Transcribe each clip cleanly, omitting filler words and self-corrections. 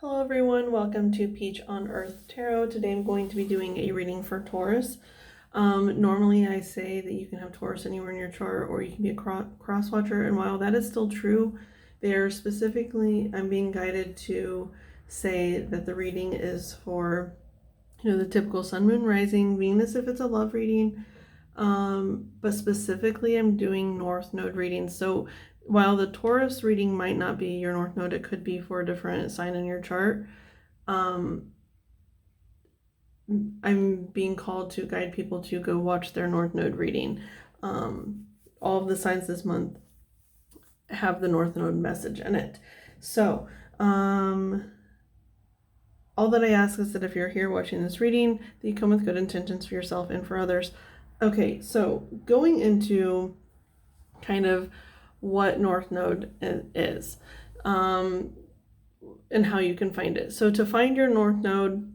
Hello everyone, welcome to Peach on Earth Tarot. Today I'm going to be doing a reading for Taurus. Normally I say that you can have Taurus anywhere in your chart or you can be a cross watcher, and while that is still true, I'm being guided to say that the reading is for, the typical Sun, Moon, Rising, Venus if it's a love reading, but specifically I'm doing North Node readings. So while the Taurus reading might not be your North Node, it could be for a different sign in your chart. I'm being called to guide people to go watch their North Node reading. All of the signs this month have the North Node message in it. So, all that I ask is that if you're here watching this reading, that you come with good intentions for yourself and for others. Okay, so going into kind of what North Node is, and how you can find it. So to find your North Node,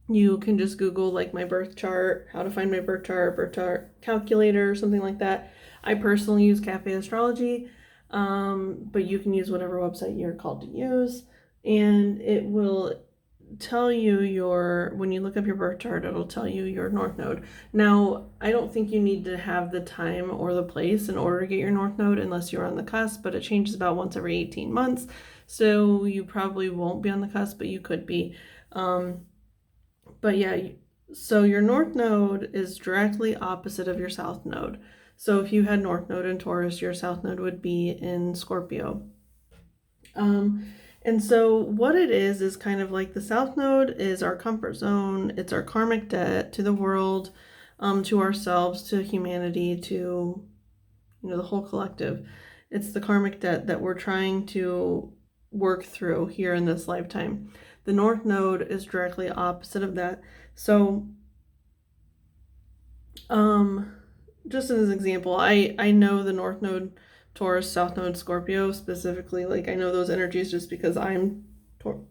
you can just Google like my birth chart, how to find my birth chart calculator, something like that. I personally use Cafe Astrology, but you can use whatever website you're called to use, and it will tell you when you look up your birth chart, it'll tell you your North Node. Now, I don't think you need to have the time or the place in order to get your North Node unless you're on the cusp, but it changes about once every 18 months. So you probably won't be on the cusp, but you could be. But yeah, so your North Node is directly opposite of your South Node. So if you had North Node in Taurus, your South Node would be in Scorpio. And so what it is kind of like the South Node is our comfort zone. It's our karmic debt to the world, to ourselves, to humanity, to, the whole collective. It's the karmic debt that we're trying to work through here in this lifetime. The North Node is directly opposite of that. So, just as an example, I know the North Node Taurus, South Node Scorpio specifically. Like I know those energies just because I'm Taurus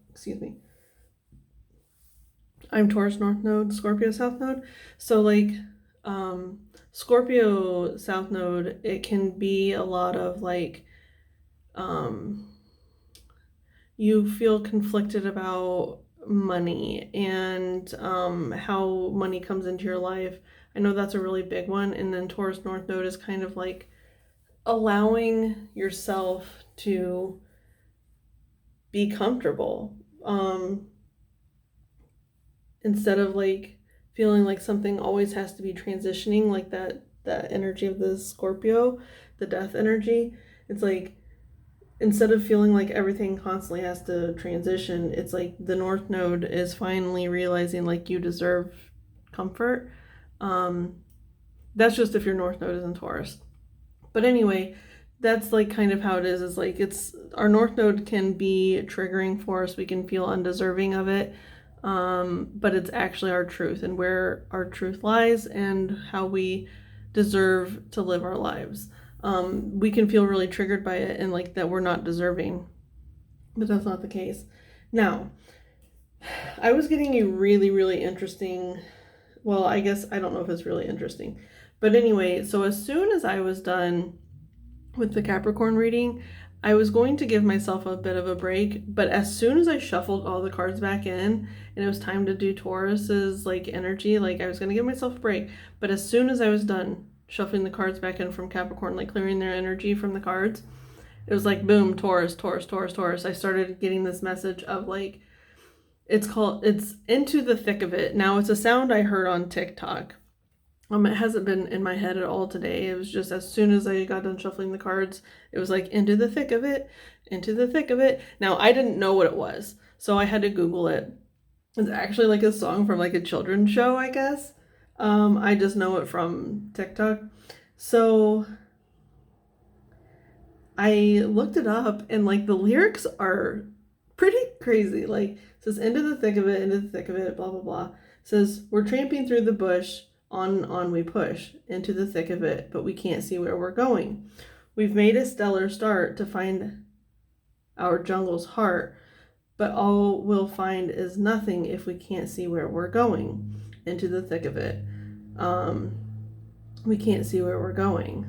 North Node, Scorpio South Node. So like Scorpio South Node, it can be a lot of like you feel conflicted about money and how money comes into your life. I know that's a really big one. And then Taurus North Node is kind of like allowing yourself to be comfortable, instead of like feeling like something always has to be transitioning, like that energy of the Scorpio, the death energy. It's like instead of feeling like everything constantly has to transition, it's like the North Node is finally realizing like you deserve comfort. That's just if your North Node is in Taurus. But anyway, that's like kind of how it is like it's our North Node can be triggering for us. We can feel undeserving of it, but it's actually our truth and where our truth lies and how we deserve to live our lives. We can feel really triggered by it and like that we're not deserving, but that's not the case. Now, I was getting a really, really interesting, well, I guess I don't know if it's really interesting, but anyway, so as soon as I was done with the Capricorn reading, I was going to give myself a bit of a break, but as soon as I shuffled all the cards back in and it was time to do Taurus's like energy, like I was going to give myself a break, but as soon as I was done shuffling the cards back in from Capricorn, like clearing their energy from the cards, it was like boom, Taurus, Taurus, Taurus, Taurus. I started getting this message of like, it's into the thick of it. Now it's a sound I heard on TikTok. It hasn't been in my head at all today. It was just as soon as I got done shuffling the cards, it was like into the thick of it, into the thick of it. Now I didn't know what it was, so I had to Google it. It's actually like a song from like a children's show, I guess. I just know it from TikTok. So I looked it up and like the lyrics are pretty crazy. Like it says into the thick of it, into the thick of it, blah blah blah. It says we're tramping through the bush, on we push, into the thick of it, but we can't see where we're going. We've made a stellar start to find our jungle's heart, but all we'll find is nothing if we can't see where we're going. Into the thick of it. We can't see where we're going.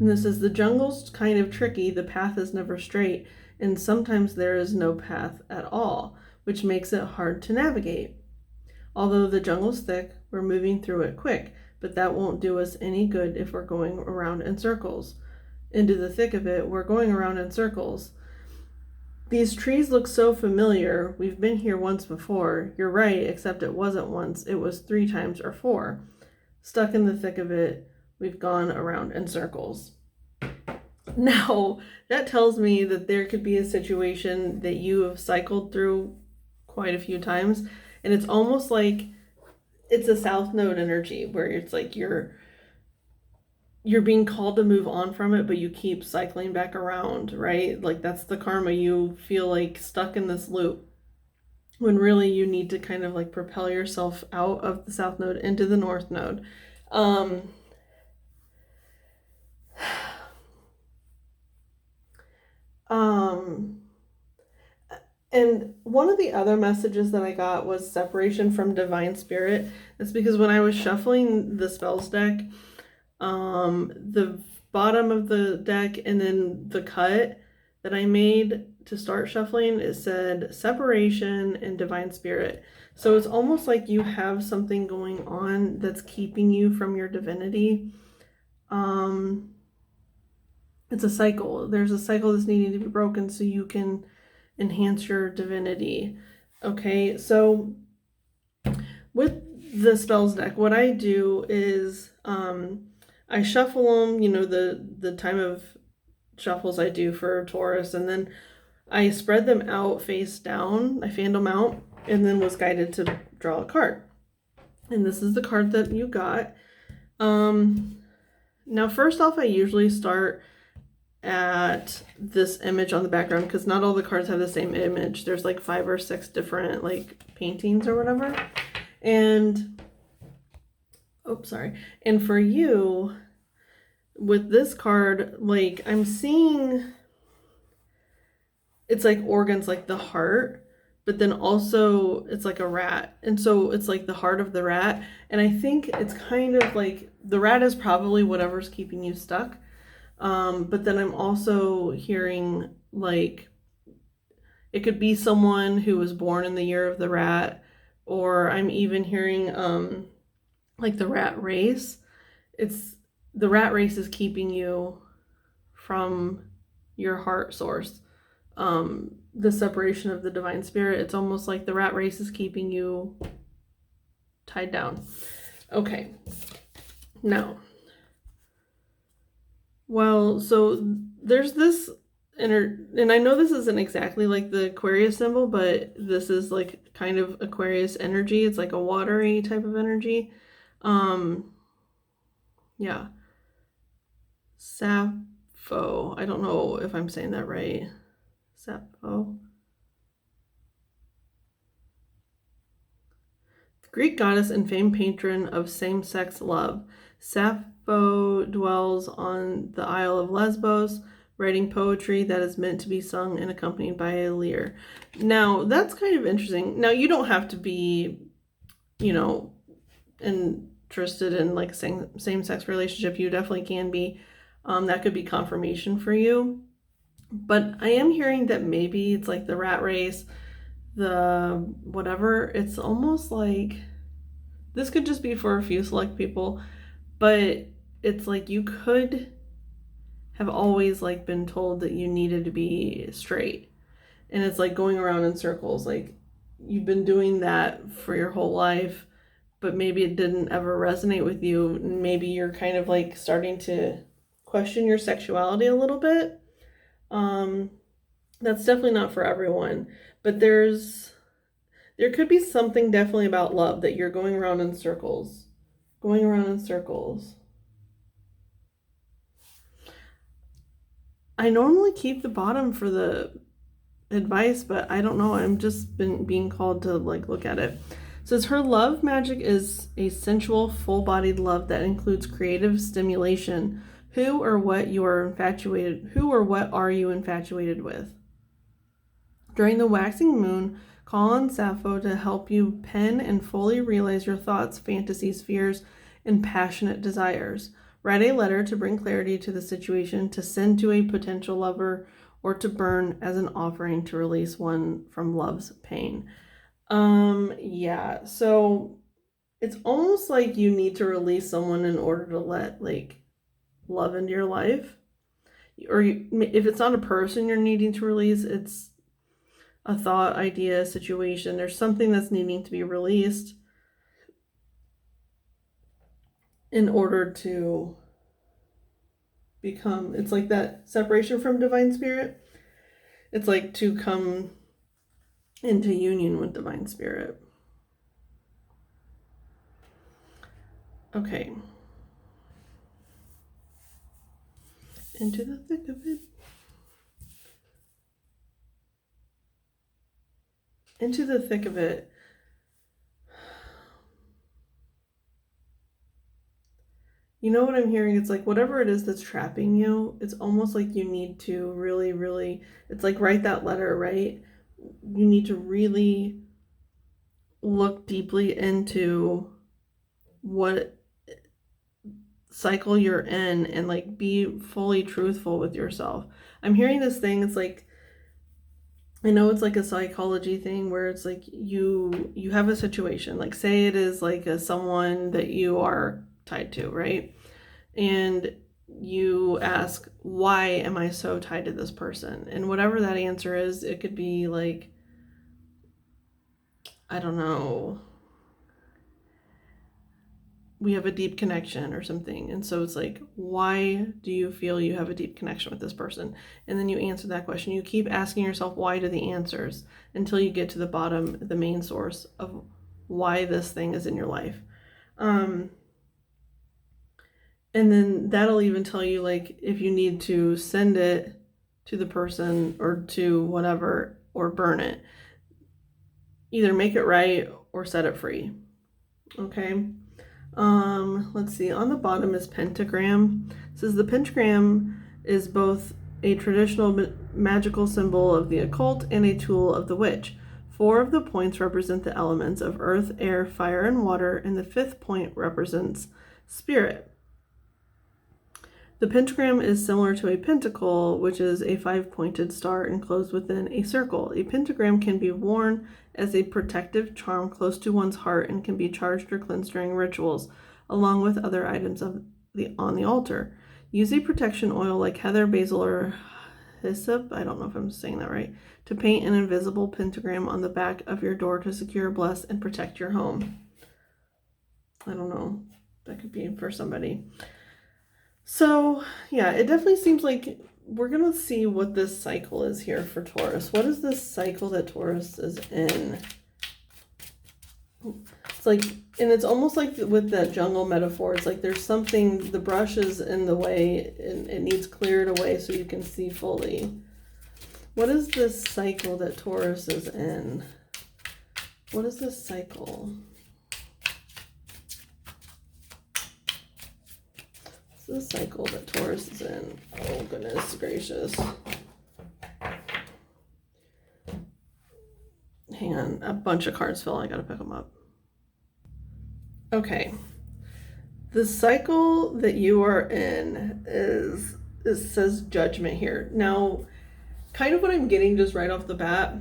And this is the jungle's kind of tricky, the path is never straight. and sometimes there is no path at all, which makes it hard to navigate. Although the jungle's thick, we're moving through it quick, but that won't do us any good if we're going around in circles. Into the thick of it, we're going around in circles. These trees look so familiar. We've been here once before. You're right, except it wasn't once. It was 3 times or 4. Stuck in the thick of it, we've gone around in circles. Now, that tells me that there could be a situation that you have cycled through quite a few times, and it's almost like it's a south node energy where it's like you're being called to move on from it, but you keep cycling back around, right? Like that's the karma. You feel like stuck in this loop when really you need to kind of like propel yourself out of the south node into the north node. And one of the other messages that I got was separation from divine spirit. It's because when I was shuffling the spells deck, the bottom of the deck and then the cut that I made to start shuffling, it said separation and divine spirit. So it's almost like you have something going on that's keeping you from your divinity. It's a cycle. There's a cycle that's needing to be broken so you can enhance your divinity. Okay, so with the spells deck, what I do is I shuffle them, the time of shuffles I do for Taurus, and then I spread them out face down. I fanned them out and then was guided to draw a card. And this is the card that you got. Now, first off, I usually start at this image on the background because not all the cards have the same image. There's like 5 or 6 different like paintings or whatever. And and for you with this card, like I'm seeing it's like organs, like the heart, but then also it's like a rat, and so it's like the heart of the rat. And I think it's kind of like the rat is probably whatever's keeping you stuck. But then I'm also hearing like it could be someone who was born in the year of the rat, or I'm even hearing like the rat race. It's the rat race is keeping you from your heart source. The separation of the divine spirit, it's almost like the rat race is keeping you tied down. Okay. Now, well, so there's this and I know this isn't exactly like the Aquarius symbol, but this is like kind of Aquarius energy. It's like a watery type of energy. Yeah. Sappho. I don't know if I'm saying that right. Sappho. Greek goddess and famed patron of same-sex love. Sappho dwells on the Isle of Lesbos, writing poetry that is meant to be sung and accompanied by a lyre. Now, that's kind of interesting. Now, you don't have to be, interested in like same-sex relationship. You definitely can be. That could be confirmation for you. But I am hearing that maybe it's like the rat race, the whatever. It's almost like this could just be for a few select people, but it's like you could have always like been told that you needed to be straight, and it's like going around in circles. Like you've been doing that for your whole life, but maybe it didn't ever resonate with you. Maybe you're kind of like starting to question your sexuality a little bit. That's definitely not for everyone, but there could be something definitely about love that you're going around in circles. I normally keep the bottom for the advice, but I don't know. I'm just being called to like look at it. It says her love magic is a sensual, full-bodied love that includes creative stimulation. Who or what are you infatuated with? During the waxing moon, call on Sappho to help you pen and fully realize your thoughts, fantasies, fears, and passionate desires. Write a letter to bring clarity to the situation, to send to a potential lover or to burn as an offering to release one from love's pain. Yeah, so it's almost like you need to release someone in order to let like love into your life. Or if it's not a person you're needing to release, it's a thought, idea, situation. There's something that's needing to be released in order to become, it's like that separation from divine spirit. It's like to come into union with divine spirit. Okay. Into the thick of it. Into the thick of it. You know what I'm hearing? It's like whatever it is that's trapping you, it's almost like you need to really, really, it's like write that letter, right? You need to really look deeply into what cycle you're in and like be fully truthful with yourself. I'm hearing this thing, it's like, I know it's like a psychology thing where it's like you have a situation, like say it is like someone that you are tied to, right? And you ask, why am I so tied to this person? And whatever that answer is, it could be like, I don't know, we have a deep connection or something. And so it's like, why do you feel you have a deep connection with this person? And then you answer that question. You keep asking yourself why to the answers until you get to the bottom, the main source of why this thing is in your life. And then that'll even tell you like if you need to send it to the person or to whatever or burn it. Either make it right or set it free. Okay. Let's see. On the bottom is pentagram. It says the pentagram is both a traditional magical symbol of the occult and a tool of the witch. 4 of the points represent the elements of earth, air, fire, and water, and the 5th point represents spirit. The pentagram is similar to a pentacle, which is a 5-pointed star enclosed within a circle. A pentagram can be worn as a protective charm close to one's heart and can be charged or cleansed during rituals, along with other items on the altar. Use a protection oil like heather, basil, or hyssop, I don't know if I'm saying that right, to paint an invisible pentagram on the back of your door to secure, bless, and protect your home. I don't know. That could be for somebody. So, yeah, it definitely seems like we're going to see what this cycle is here for Taurus. What is this cycle that Taurus is in? It's like, and it's almost like with that jungle metaphor, it's like there's something, the brush is in the way and it needs cleared away so you can see fully. What is this cycle that Taurus is in? What is this cycle? The cycle that Taurus is in. Oh, goodness gracious. Hang on, a bunch of cards fell. I gotta pick them up. Okay. The cycle that you are in is, it says judgment here. Now, kind of what I'm getting just right off the bat,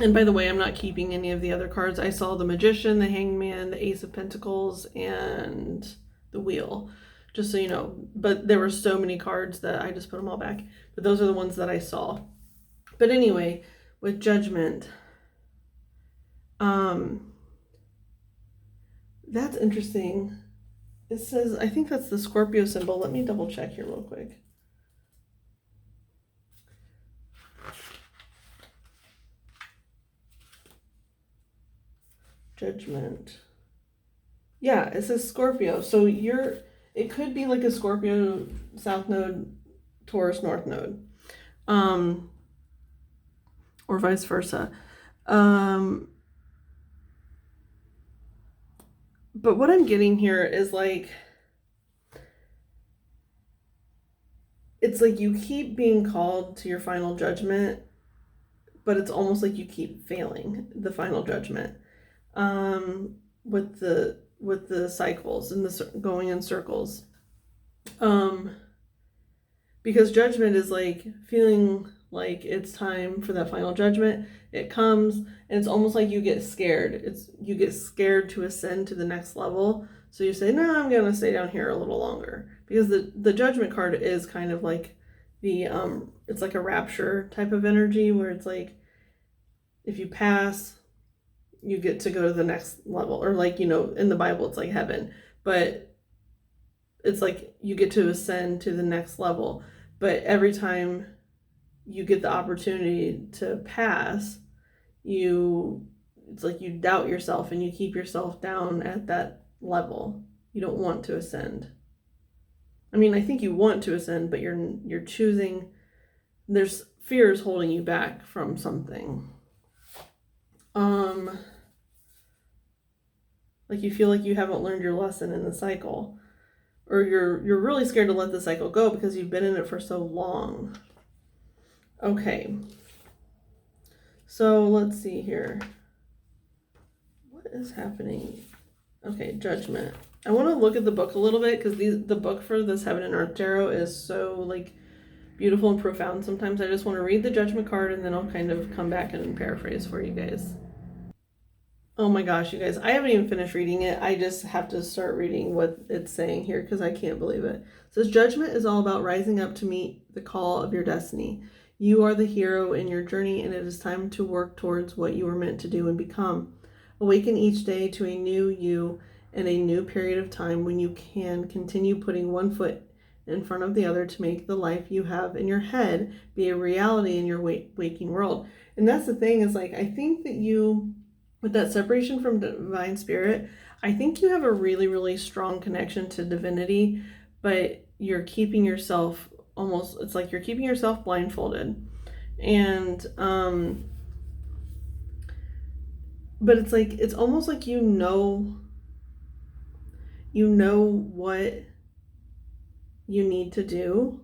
and by the way, I'm not keeping any of the other cards. I saw the Magician, the Hangman, the Ace of Pentacles, and the Wheel. Just so you know, but there were so many cards that I just put them all back. But those are the ones that I saw. But anyway, with Judgment, that's interesting. It says, I think that's the Scorpio symbol. Let me double check here real quick. Judgment. Yeah, it says Scorpio. So it could be like a Scorpio South Node, Taurus North Node, or vice versa. But what I'm getting here is like, it's like you keep being called to your final judgment, but it's almost like you keep failing the final judgment, with the cycles and the going in circles. because judgment is like feeling like it's time for that final judgment. It comes, and it's almost like you get scared. You get scared to ascend to the next level. So you say, no, I'm gonna stay down here a little longer, because the judgment card is kind of like the it's like a rapture type of energy, where it's like if you pass, you get to go to the next level, or like, in the Bible it's like heaven, but it's like you get to ascend to the next level. But every time you get the opportunity to pass, it's like you doubt yourself and you keep yourself down at that level. You don't want to ascend. I mean, I think you want to ascend, but you're choosing. There's fears holding you back from something. Like you feel like you haven't learned your lesson in the cycle, or you're really scared to let the cycle go because you've been in it for so long. Okay. So let's see here. What is happening? Okay, Judgment. I want to look at the book a little bit, because the book for this Heaven and Earth Tarot is so like beautiful and profound. Sometimes I just want to read the Judgment card, and then I'll kind of come back and paraphrase for you guys. Oh my gosh, you guys, I haven't even finished reading it. I just have to start reading what it's saying here, because I can't believe it. It says, Judgment is all about rising up to meet the call of your destiny. You are the hero in your journey, and it is time to work towards what you were meant to do and become. Awaken each day to a new you and a new period of time when you can continue putting one foot in front of the other to make the life you have in your head be a reality in your waking world. And that's the thing, is like, I think that you, with that separation from divine spirit, I think you have a really, really strong connection to divinity, but you're keeping yourself it's like you're keeping yourself blindfolded. And, but it's like, it's almost like you know what you need to do,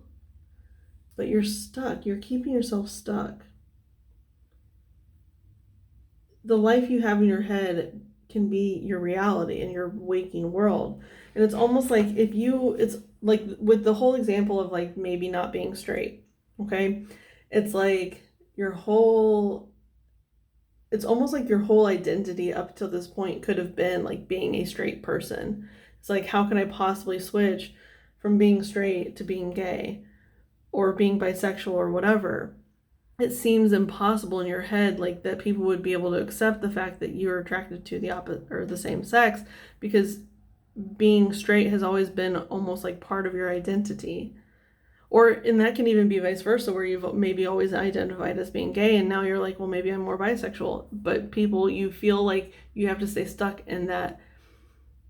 but you're stuck. You're keeping yourself stuck. The life you have in your head can be your reality in your waking world. And it's almost like it's like with the whole example of like maybe not being straight, okay? It's like it's almost like your whole identity up till this point could have been like being a straight person. It's like, how can I possibly switch from being straight to being gay or being bisexual or whatever? It seems impossible in your head, like that people would be able to accept the fact that you're attracted to the opposite or the same sex, because being straight has always been almost like part of your identity. And that can even be vice versa, where you've maybe always identified as being gay, and now you're like, well, maybe I'm more bisexual. But you feel like you have to stay stuck in that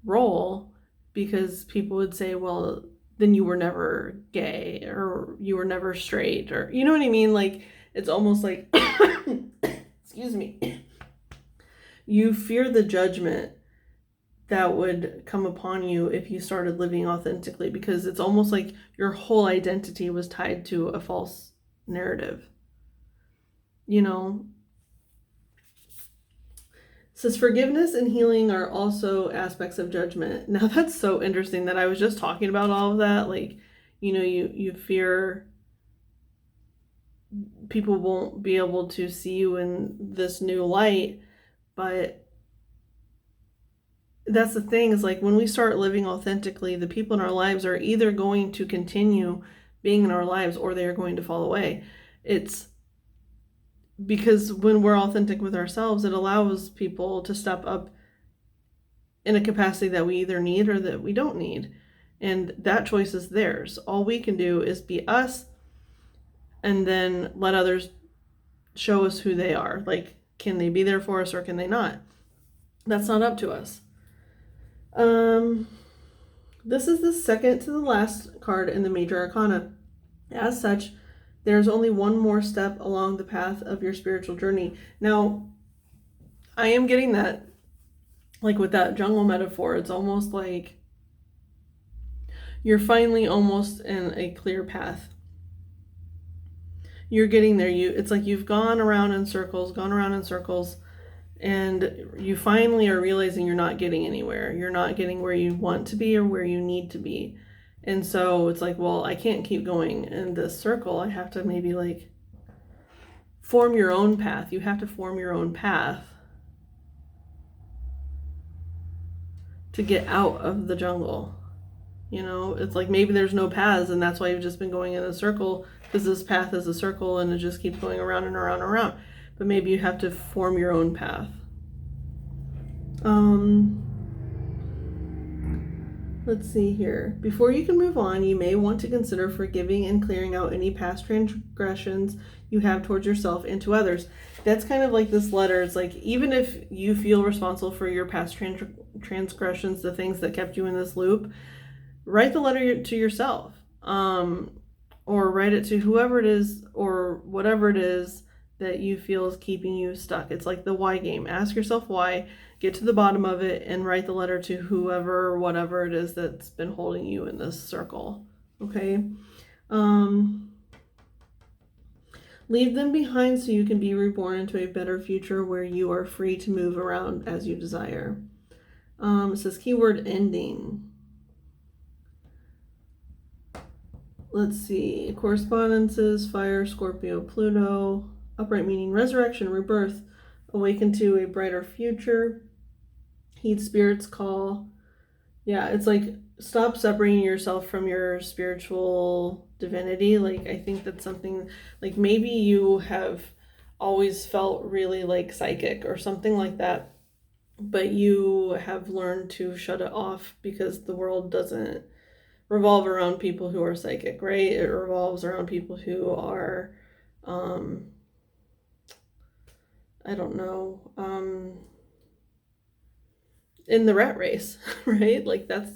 role, because people would say, well, then you were never gay, or you were never straight, or you know what I mean? Like, it's almost like, excuse me, you fear the judgment that would come upon you if you started living authentically, because it's almost like your whole identity was tied to a false narrative. It says forgiveness and healing are also aspects of judgment. Now that's so interesting that I was just talking about all of that. Like, you fear people won't be able to see you in this new light, but that's the thing, is like when we start living authentically, the people in our lives are either going to continue being in our lives or they are going to fall away. It's because when we're authentic with ourselves, it allows people to step up in a capacity that we either need or that we don't need. And that choice is theirs. All we can do is be us, and then let others show us who they are. Like, can they be there for us or can they not? That's not up to us. This is the second to the last card in the Major Arcana. As such, there's only one more step along the path of your spiritual journey. Now, I am getting that, like with that jungle metaphor, it's almost like you're finally almost in a clear path. You're getting there. It's like you've gone around in circles, and you finally are realizing you're not getting anywhere. You're not getting where you want to be or where you need to be. And so it's like, well, I can't keep going in this circle. I have to maybe like form your own path. You have to form your own path to get out of the jungle. You know, it's like maybe there's no paths, and that's why you've just been going in a circle, because this path is a circle and it just keeps going around and around and around. But maybe you have to form your own path. Let's see here. Before you can move on, you may want to consider forgiving and clearing out any past transgressions you have towards yourself and to others. That's kind of like this letter. It's like, even if you feel responsible for your past transgressions, the things that kept you in this loop, write the letter to yourself, or write it to whoever it is or whatever it is that you feel is keeping you stuck. It's like the why game. Ask yourself why, get to the bottom of it, and write the letter to whoever or whatever it is that's been holding you in this circle. Okay? Leave them behind so you can be reborn into a better future where you are free to move around as you desire. It says keyword ending. Let's see. Correspondences, fire, Scorpio, Pluto. Upright meaning resurrection, rebirth, awaken to a brighter future. Heed spirit's call. Yeah, it's like, stop separating yourself from your spiritual divinity. Like, I think that's something, like maybe you have always felt really like psychic or something like that, but you have learned to shut it off because the world doesn't revolve around people who are psychic, right? It revolves around people who are, I don't know, in the rat race, right? Like that's,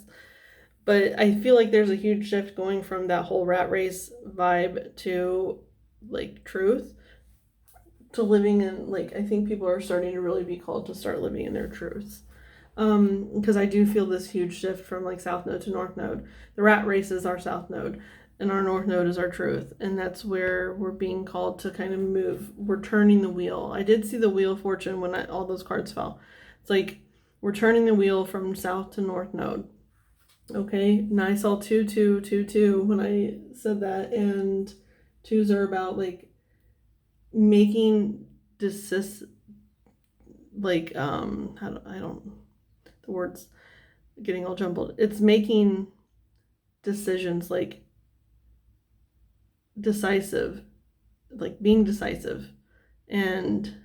but I feel like there's a huge shift going from that whole rat race vibe to like truth, to living in, like, I think people are starting to really be called to start living in their truths. Because I do feel this huge shift from like South Node to North Node. The rat race is our South Node, and our North Node is our truth. And that's where we're being called to kind of move. We're turning the wheel. I did see the Wheel of Fortune when all those cards fell. It's like we're turning the wheel from South to North Node. Okay, and I saw 2-2-2-2 when I said that, and twos are about like making like the words getting all jumbled. It's making decisions, like decisive, like being decisive, and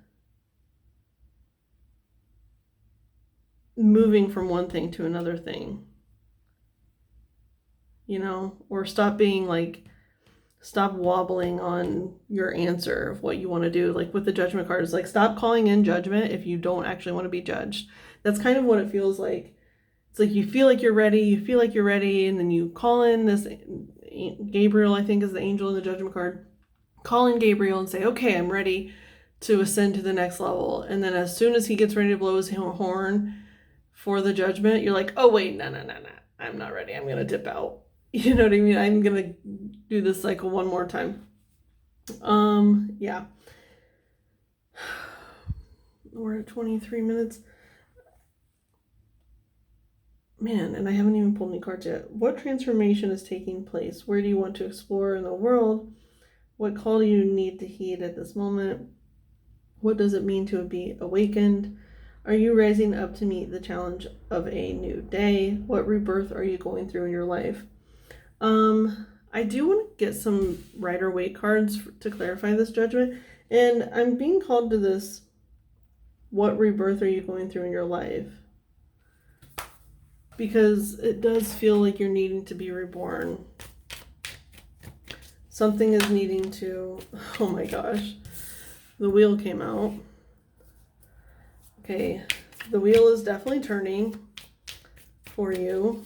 moving from one thing to another thing, you know, or stop wobbling on your answer of what you want to do. Like with the Judgment card, it's like, stop calling in judgment if you don't actually want to be judged. That's kind of what it feels like. It's like you feel like you're ready, and then you call in this Gabriel, I think is the angel in the Judgment card. Call in Gabriel and say, okay, I'm ready to ascend to the next level. And then as soon as he gets ready to blow his horn for the Judgment, you're like, oh wait, no, I'm not ready. I'm going to dip out. You know what I mean? I'm going to do this cycle one more time. Yeah. We're at 23 minutes. Man, and I haven't even pulled any cards yet. What transformation is taking place? Where do you want to explore in the world? What call do you need to heed at this moment? What does it mean to be awakened? Are you rising up to meet the challenge of a new day? What rebirth are you going through in your life? I do want to get some Rider-Waite cards to clarify this Judgment. And I'm being called to this, what rebirth are you going through in your life? Because it does feel like you're needing to be reborn. Something is needing to, oh my gosh, the wheel came out. Okay, the wheel is definitely turning for you.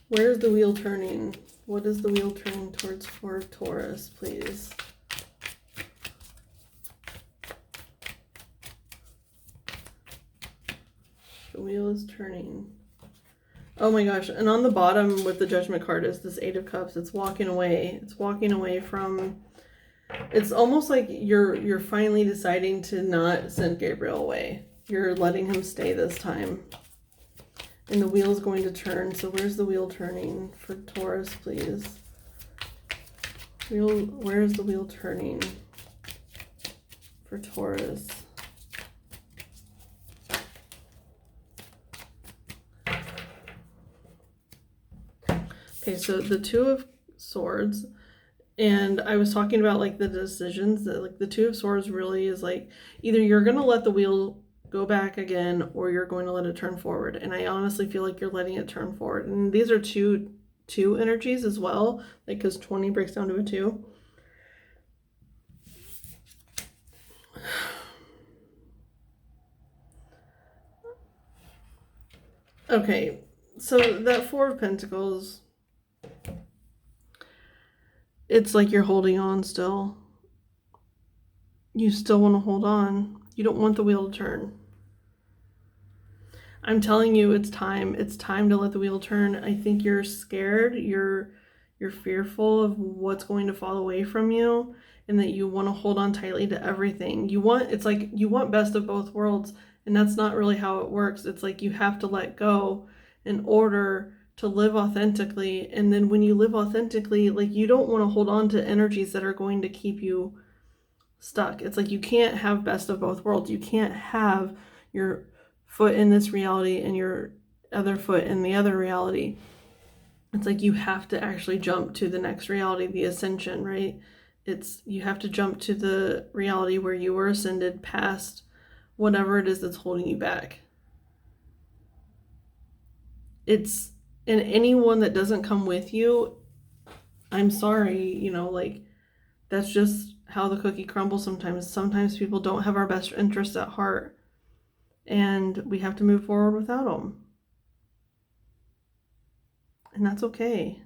Where's the wheel turning? What is the wheel turning towards for Taurus, please? The wheel is turning. Oh my gosh. And on the bottom with the Judgment card is this Eight of Cups. It's walking away. It's walking away from, it's almost like you're finally deciding to not send Gabriel away. You're letting him stay this time. And the wheel is going to turn. So where's the wheel turning for Taurus, please? Where's the wheel turning for Taurus? Okay, so the Two of Swords, and I was talking about like the decisions that like the Two of Swords really is like either you're going to let the wheel go back again or you're going to let it turn forward. And I honestly feel like you're letting it turn forward. And these are two energies as well, like because 20 breaks down to a 2. Okay, so that Four of Pentacles, it's like you're holding on still. You still want to hold on. You don't want the wheel to turn. I'm telling you, it's time. It's time to let the wheel turn. I think you're scared. You're fearful of what's going to fall away from you, and that you want to hold on tightly to everything. It's like you want best of both worlds, and that's not really how it works. It's like you have to let go in order to live authentically. And then when you live authentically, like you don't want to hold on to energies that are going to keep you stuck. It's like you can't have best of both worlds. You can't have your foot in this reality and your other foot in the other reality. It's like you have to actually jump to the next reality, the ascension, right? You have to jump to the reality where you were ascended past whatever it is that's holding you back. And anyone that doesn't come with you, I'm sorry, like that's just how the cookie crumbles sometimes. Sometimes people don't have our best interests at heart, and we have to move forward without them. And that's okay.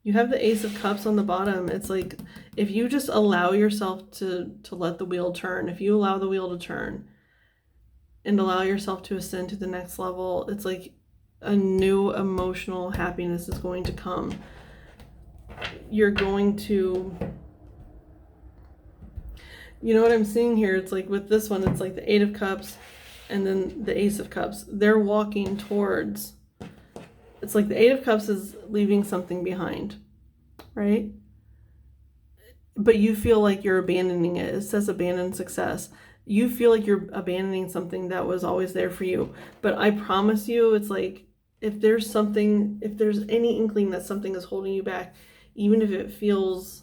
You have the Ace of Cups on the bottom. It's like if you just allow yourself to let the wheel turn, if you allow the wheel to turn and allow yourself to ascend to the next level, it's like a new emotional happiness is going to come. You're going to, you know what I'm seeing here? It's like with this one, it's like the Eight of Cups and then the Ace of Cups. They're walking towards, it's like the Eight of Cups is leaving something behind, right? But you feel like you're abandoning it. It says abandon success. You feel like you're abandoning something that was always there for you. But I promise you, it's like if there's any inkling that something is holding you back, even if it feels,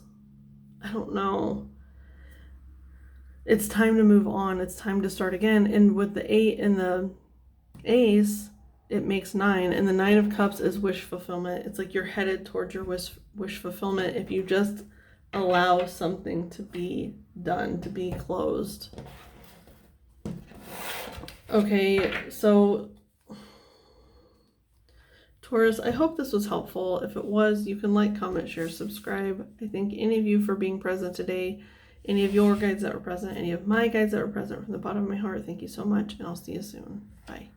I don't know, it's time to move on. It's time to start again. And with the 8 and the Ace, it makes 9. And the 9 of Cups is wish fulfillment. It's like you're headed towards your wish fulfillment if you just allow something to be done, to be closed. Okay, so Taurus, I hope this was helpful. If it was, you can like, comment, share, subscribe. I thank any of you for being present today. Any of your guides that were present, any of my guides that were present from the bottom of my heart, thank you so much, and I'll see you soon. Bye.